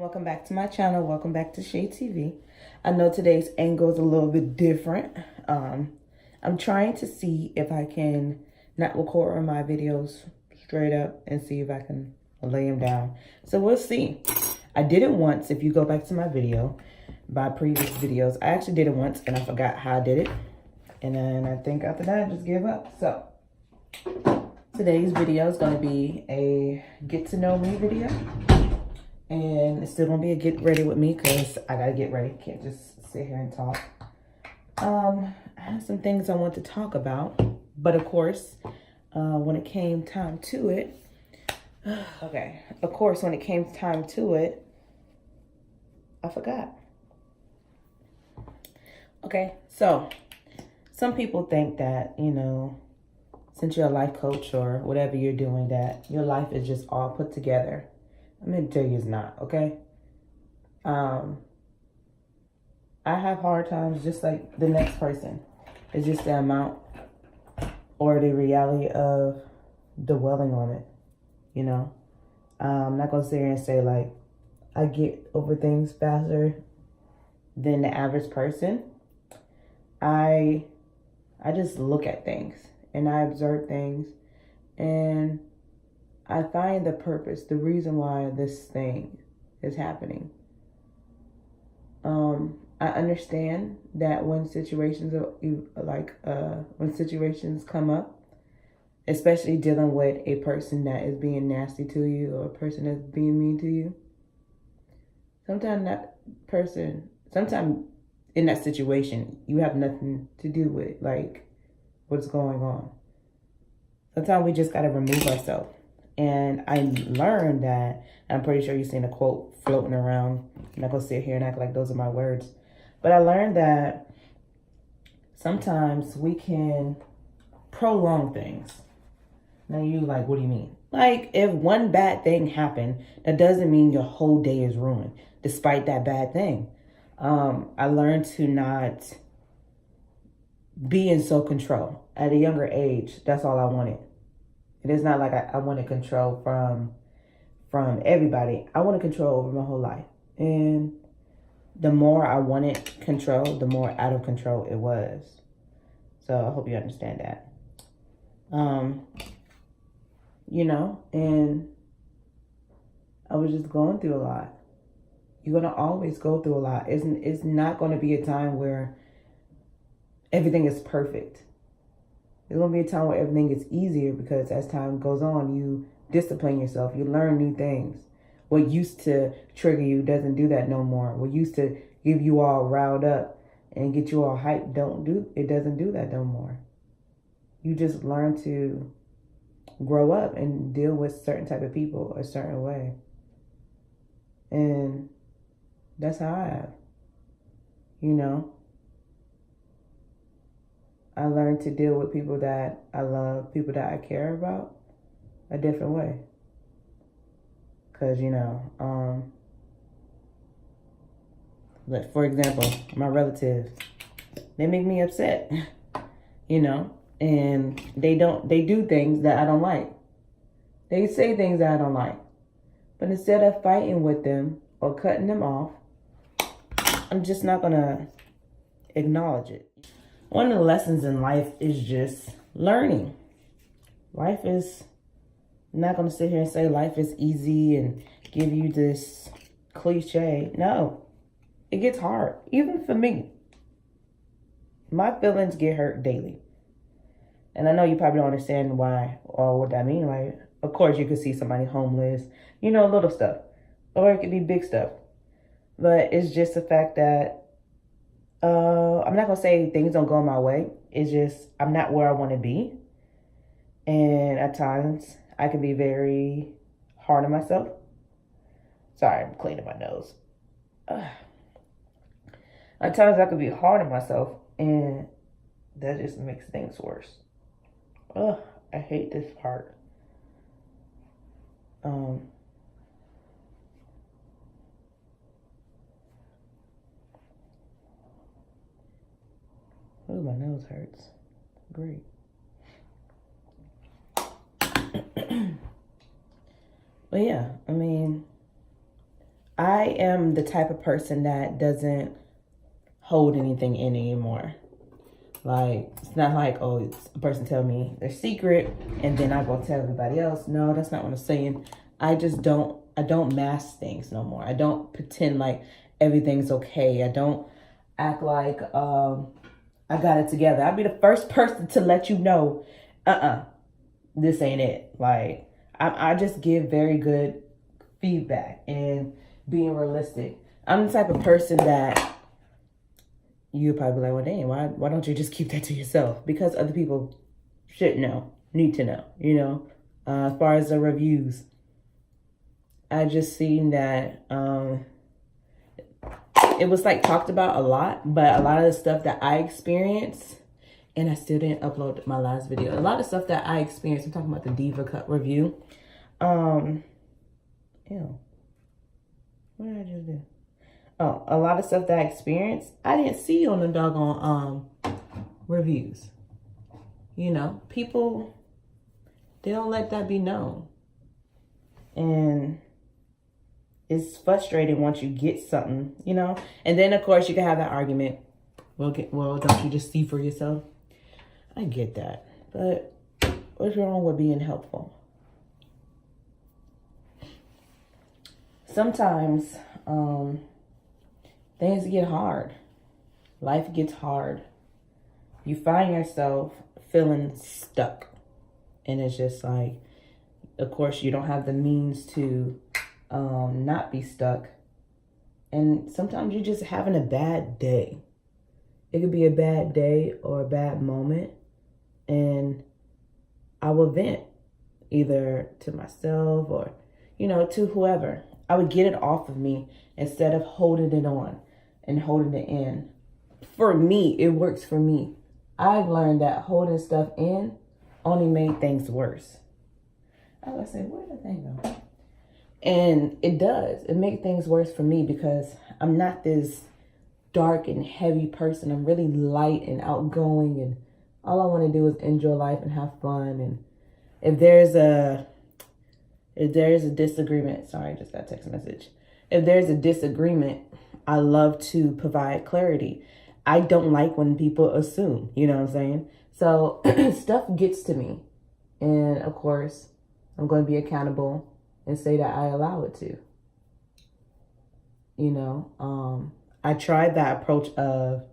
Welcome back to my channel. Welcome back to Shea TV. I know today's angle is a little bit different. I'm trying to see if I can not record my videos straight up and see if I can lay them down. So we'll see. I did it once. If you go back to my video, my previous videos, I actually did it once and I forgot how I did it. And then I think after that, I just gave up. So today's video is going to be a get to know me video. And it's still gonna be a get ready with me because I gotta get ready. Can't just sit here and talk. I have some things I want to talk about, but of course, when it came time to it, I forgot. Okay, so some people think that, you know, since you're a life coach or whatever you're doing, that your life is just all put together. I'm going to tell you it's not, okay? I have hard times just like the next person. It's just the amount or the reality of dwelling on it, you know? I'm not going to sit here and say, like, I get over things faster than the average person. I just look at things and I observe things and I find the purpose, the reason why this thing is happening. I understand that when situations when situations come up, especially dealing with a person that is being nasty to you or a person that's being mean to you, sometimes in that situation, you have nothing to do with like what's going on. Sometimes we just got to remove ourselves. And I learned that, I'm pretty sure you've seen a quote floating around. I'm not going to sit here and act like those are my words. But I learned that sometimes we can prolong things. Now you like, what do you mean? Like if one bad thing happened, that doesn't mean your whole day is ruined despite that bad thing. I learned to not be in so control. At a younger age, that's all I wanted. It is not like I want to control from everybody. I want to control over my whole life. And the more I wanted control, the more out of control it was. So I hope you understand that. You know, and I was just going through a lot. You're going to always go through a lot. It's not going to be a time where everything is perfect. There's going to be a time where everything gets easier because as time goes on, you discipline yourself. You learn new things. What used to trigger you doesn't do that no more. What used to give you all riled up and get you all hyped it doesn't do that no more. You just learn to grow up and deal with certain type of people a certain way. And that's how I have, you know. I learned to deal with people that I love, people that I care about a different way. Because, you know, like for example, my relatives, they make me upset, you know, and they do things that I don't like. They say things that I don't like. But instead of fighting with them or cutting them off, I'm just not going to acknowledge it. One of the lessons in life is just learning. Life is, I'm not going to sit here and say life is easy and give you this cliche. No, it gets hard. Even for me. My feelings get hurt daily. And I know you probably don't understand why or what that means. Like, of course, you could see somebody homeless, you know, little stuff. Or it could be big stuff. But it's just the fact that I'm not going to say things don't go my way. It's just I'm not where I want to be. And at times, I can be very hard on myself. Sorry, I'm cleaning my nose. At times, I can be hard on myself. And that just makes things worse. I hate this part. Oh, my nose hurts. Great. But yeah, I mean, I am the type of person that doesn't hold anything in anymore. Like, it's not like, oh, it's a person tell me their secret and then I go tell everybody else. No, that's not what I'm saying. I don't mask things no more. I don't pretend like everything's okay. I don't act like I got it together. I'll be the first person to let you know, this ain't it. Like, I just give very good feedback and being realistic. I'm the type of person that you'll probably be like, well, dang, why don't you just keep that to yourself? Because other people should know, need to know, you know. As far as the reviews, I just seen that it was like talked about a lot, but a lot of the stuff that I experienced, and I still didn't upload my last video. A lot of stuff that I experienced, I'm talking about the Diva Cup review. Ew. What did I just do? Oh, a lot of stuff that I experienced, I didn't see on the doggone reviews. You know, people, they don't let that be known. And it's frustrating once you get something, you know. And then, of course, you can have that argument. Well, don't you just see for yourself? I get that. But what's wrong with being helpful? Sometimes things get hard. Life gets hard. You find yourself feeling stuck. And it's just like, of course, you don't have the means to not be stuck. And sometimes you're just having a bad day. It could be a bad day or a bad moment. And I will vent either to myself or, you know, to whoever. I would get it off of me instead of holding it on and holding it in. For me, it works for me. I've learned that holding stuff in only made things worse. I was say, where did that thing go? And it does. It makes things worse for me because I'm not this dark and heavy person. I'm really light and outgoing, and all I want to do is enjoy life and have fun. And if there's a disagreement, sorry, I just got a text message. If there's a disagreement, I love to provide clarity. I don't like when people assume, you know what I'm saying? So stuff gets to me. And of course, I'm going to be accountable and say that I allow it to. You know, I tried that approach of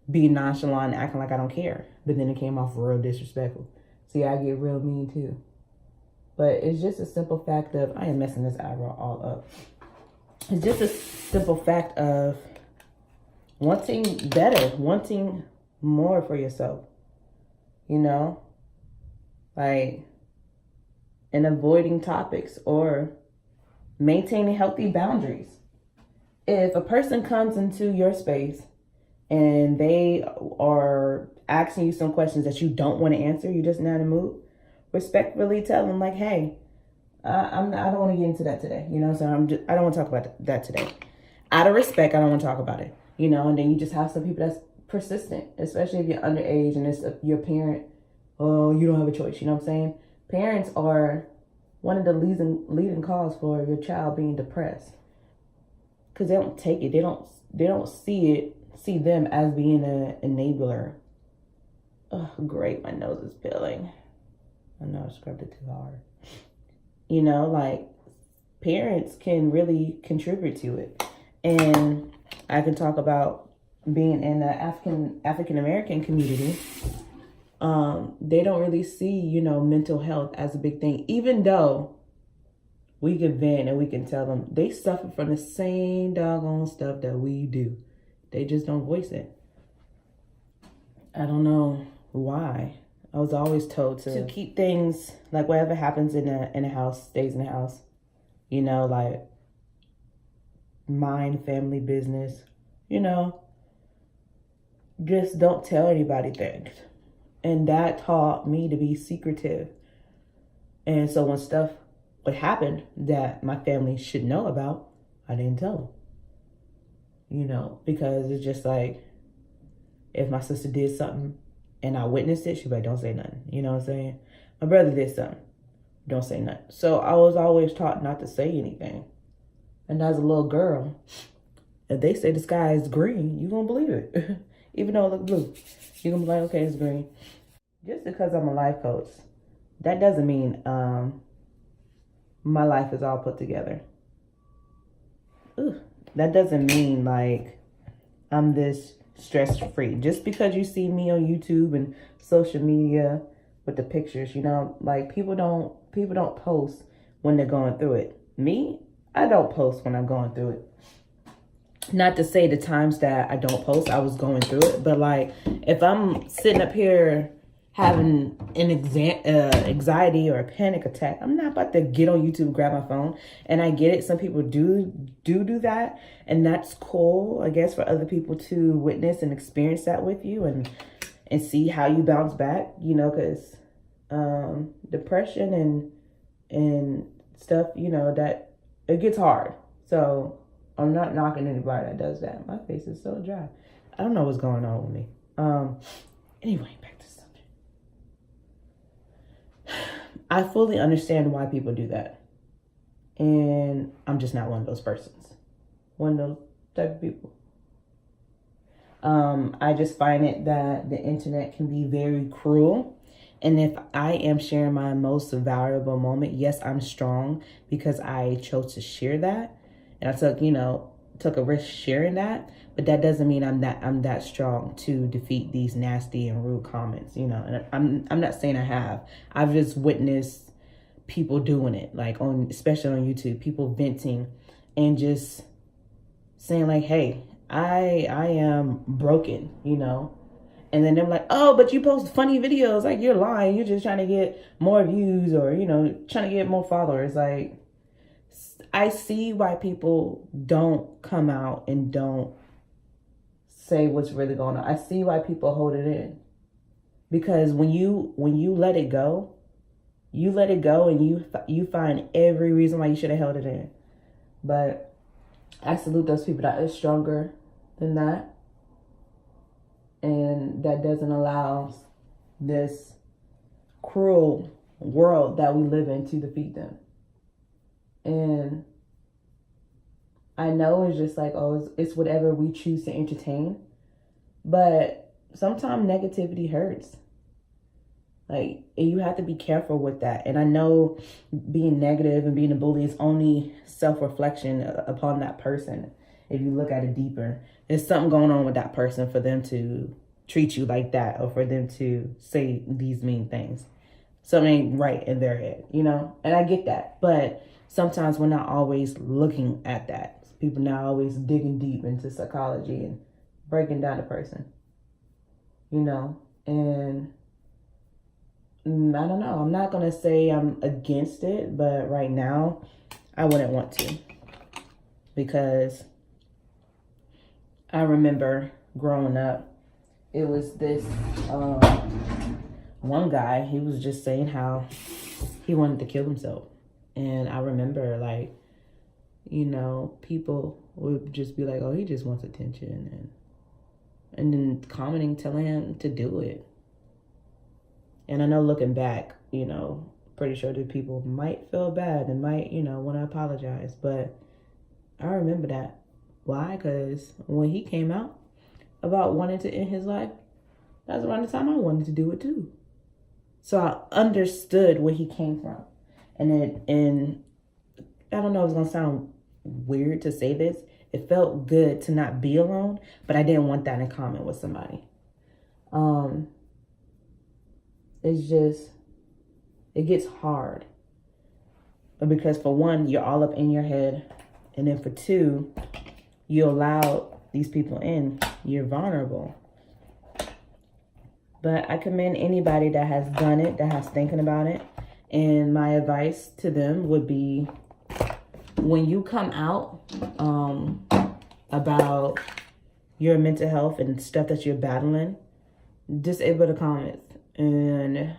being nonchalant and acting like I don't care. But then it came off real disrespectful. See, I get real mean too. But it's just a simple fact of, I am messing this eyebrow all up. It's just a simple fact of wanting better, wanting more for yourself. You know? Like, and avoiding topics or maintaining healthy boundaries. If a person comes into your space and they are asking you some questions that you don't want to answer, you're just not in the mood, respectfully tell them like, hey, I don't want to get into that today. You know, so I don't want to talk about that today. Out of respect, I don't want to talk about it. You know, and then you just have some people that's persistent, especially if you're underage and it's your parent. Oh, you don't have a choice. You know what I'm saying? Parents are one of the leading cause for your child being depressed because they don't take it. They don't see them as being an enabler. Oh, great. My nose is peeling. I know I scrubbed it too hard. You know, like, parents can really contribute to it. And I can talk about being in the African American community. They don't really see, you know, mental health as a big thing, even though we can vent and we can tell them they suffer from the same doggone stuff that we do. They just don't voice it. I don't know why. I was always told to keep things, like, whatever happens in a house stays in the house. You know, like, mind family business. You know, just don't tell anybody things. And that taught me to be secretive. And so when stuff would happen that my family should know about, I didn't tell them. You know, because it's just like, if my sister did something and I witnessed it, she'd be like, don't say nothing. You know what I'm saying? My brother did something. Don't say nothing. So I was always taught not to say anything. And as a little girl, if they say the sky is green, you gonna believe it. Even though it looks blue. You're gonna be like, okay, it's green. Just because I'm a life coach, that doesn't mean my life is all put together. That doesn't mean like I'm this stress-free. Just because you see me on YouTube and social media with the pictures, you know, like people don't post when they're going through it. Me, I don't post when I'm going through it. Not to say the times that I don't post, I was going through it, but like if I'm sitting up here having an anxiety or a panic attack, I'm not about to get on YouTube and grab my phone. And I get it. Some people do that. And that's cool, I guess, for other people to witness and experience that with you and see how you bounce back, you know, because depression and stuff, you know, that it gets hard. So I'm not knocking anybody that does that. My face is so dry. I don't know what's going on with me. Anyway, back to something. I fully understand why people do that. And I'm just not one of those persons. One of those type of people. I just find it that the internet can be very cruel. And if I am sharing my most valuable moment, yes, I'm strong because I chose to share that. And I took a risk sharing that, but that doesn't mean I'm that strong to defeat these nasty and rude comments, you know. And I'm not saying I have. I've just witnessed people doing it, like especially on YouTube, people venting and just saying like, "Hey, I am broken," you know. And then they're like, "Oh, but you post funny videos, like you're lying. You're just trying to get more views or, you know, trying to get more followers." Like, I see why people don't come out and don't say what's really going on. I see why people hold it in. Because when you let it go, and you find every reason why you should have held it in. But I salute those people that are stronger than that. And that doesn't allow this cruel world that we live in to defeat them. And I know it's just like, oh, it's whatever we choose to entertain. But sometimes negativity hurts. Like, and you have to be careful with that. And I know being negative and being a bully is only self-reflection upon that person. If you look at it deeper, there's something going on with that person for them to treat you like that or for them to say these mean things. Something ain't right in their head, you know? And I get that. But sometimes we're not always looking at that. People not always digging deep into psychology and breaking down a person, you know? And I don't know. I'm not going to say I'm against it, but right now I wouldn't want to. Because I remember growing up, it was this one guy, he was just saying how he wanted to kill himself. And I remember, like, you know, people would just be like, oh, he just wants attention. And then commenting, telling him to do it. And I know looking back, you know, pretty sure that people might feel bad and might, you know, want to apologize. But I remember that. Why? Because when he came out about wanting to end his life, that was around the time I wanted to do it too. So I understood where he came from. And I don't know if it's going to sound weird to say this. It felt good to not be alone, but I didn't want that in common with somebody. It's just, it gets hard. Because for one, you're all up in your head. And then for two, you allow these people in. You're vulnerable. But I commend anybody that has done it, that has thinking about it. And my advice to them would be, when you come out about your mental health and stuff that you're battling, disable the comments. And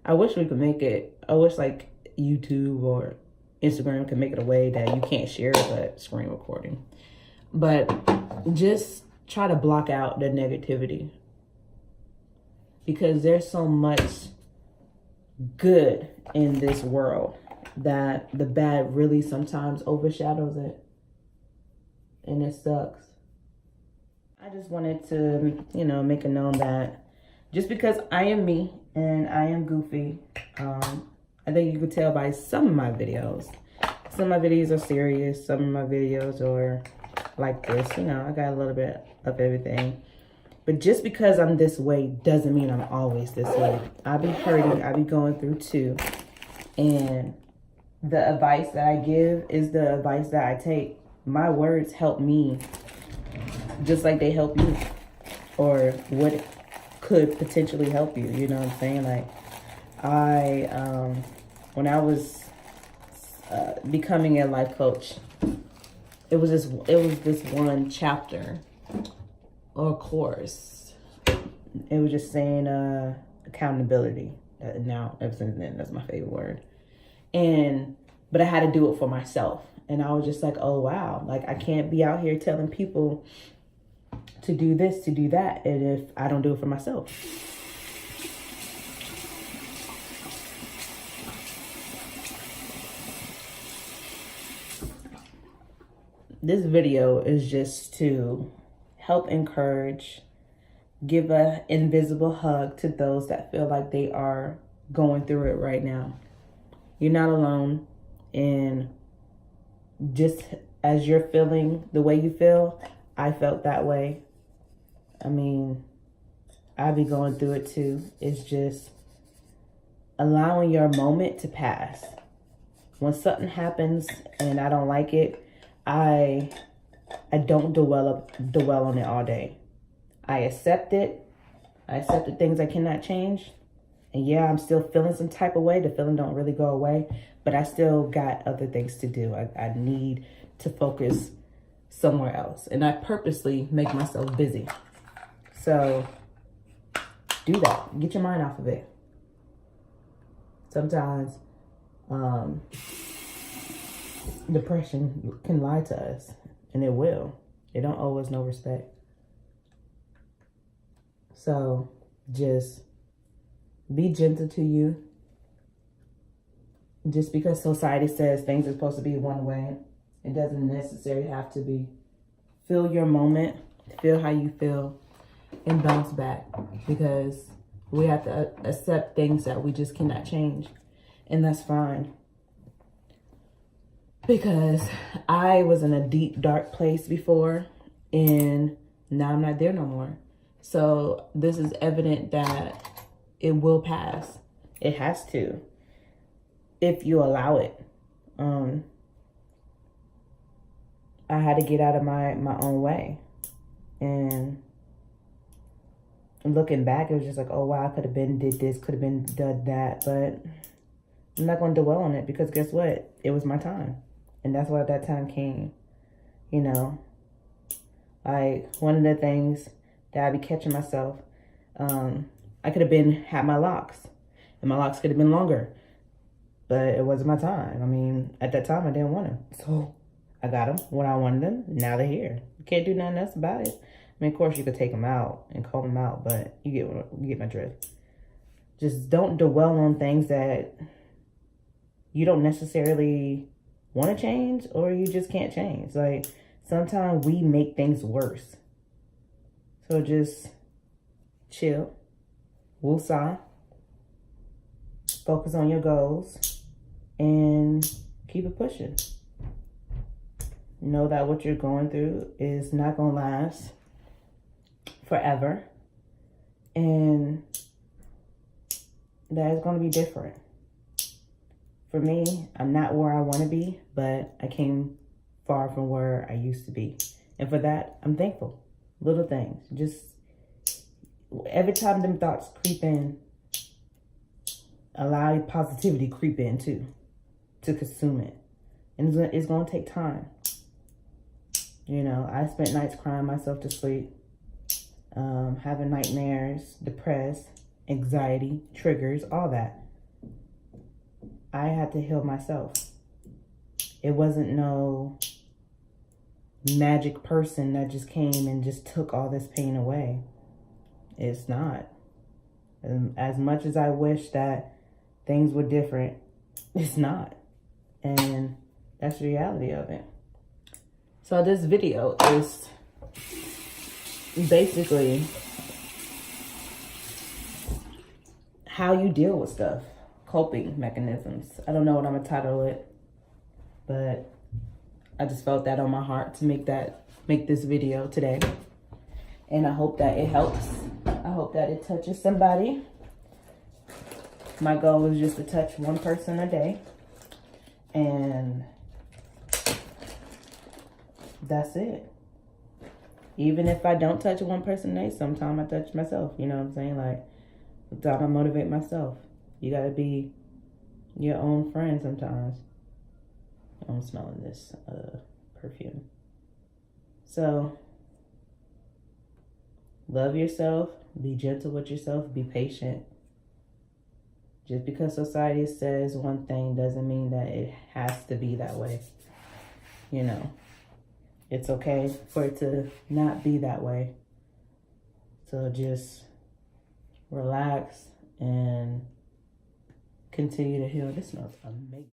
I wish we could make it, I wish like YouTube or Instagram could make it a way that you can't share but screen recording. But just try to block out the negativity. Because there's so much good in this world. that the bad really sometimes overshadows it. And it sucks. I just wanted to, you know, make it known that just because I am me and I am goofy, I think you could tell by some of my videos. Some of my videos are serious. Some of my videos are like this. You know, I got a little bit of everything. But just because I'm this way doesn't mean I'm always this way. I be hurting. I be going through too. And the advice that I give is the advice that I take. My words help me just like they help you. Or what could potentially help you. You know what I'm saying? Like, when I was becoming a life coach, it was this one chapter or course. It was just saying accountability. Now, ever since then, that's my favorite word. But I had to do it for myself. And I was just like, oh, wow. Like, I can't be out here telling people to do this, to do that, and if I don't do it for myself. This video is just to help encourage, give an invisible hug to those that feel like they are going through it right now. You're not alone. And just as you're feeling the way you feel, I felt that way. I mean, I be going through it too. It's just allowing your moment to pass. When something happens and I don't like it, I don't dwell on it all day. I accept it. I accept the things I cannot change. And yeah, I'm still feeling some type of way. The feeling don't really go away, but I still got other things to do. I need to focus somewhere else. And I purposely make myself busy. So do that. Get your mind off of it. Sometimes depression can lie to us, and it will. It don't owe us no respect. So just be gentle to you. Just because society says things are supposed to be one way, it doesn't necessarily have to be. Feel your moment, feel how you feel, and bounce back, because we have to accept things that we just cannot change, and that's fine. Because I was in a deep, dark place before, and now I'm not there no more. So this is evident that it will pass. It has to, if you allow it. I had to get out of my own way. And looking back, it was just like, oh, wow, I could have been did this, could have been done that. But I'm not going to dwell on it, because guess what? It was my time. And that's why that time came. You know, like one of the things that I be catching myself, I could have had my locks, and my locks could have been longer, but it wasn't my time. I mean, at that time I didn't want them. So I got them when I wanted them. Now they're here. You can't do nothing else about it. I mean, of course you could take them out and comb them out, but you get my drift. Just don't dwell on things that you don't necessarily want to change, or you just can't change. Like, sometimes we make things worse. So just chill, woosah, focus on your goals, and keep it pushing. Know that what you're going through is not going to last forever, and that is going to be different. For me, I'm not where I want to be, but I came far from where I used to be. And for that, I'm thankful. Little things. Just every time them thoughts creep in, allow positivity creep in too, to consume it. And it's going to take time. You know, I spent nights crying myself to sleep, having nightmares, depressed, anxiety, triggers, all that. I had to heal myself. It wasn't no magic person that just came and just took all this pain away. It's not. And as much as I wish that things were different, it's not. And that's the reality of it. So this video is basically how you deal with stuff, coping mechanisms. I don't know what I'm gonna title it, but I just felt that on my heart to make this video today. And I hope that it helps. I hope that it touches somebody. My goal is just to touch one person a day. And that's it. Even if I don't touch one person a day, sometimes I touch myself. You know what I'm saying? Like, sometimes I motivate myself. You gotta be your own friend sometimes. I'm smelling this perfume. So, love yourself. Be gentle with yourself. Be patient. Just because society says one thing doesn't mean that it has to be that way. You know, it's okay for it to not be that way. So just relax and continue to heal. This smells amazing.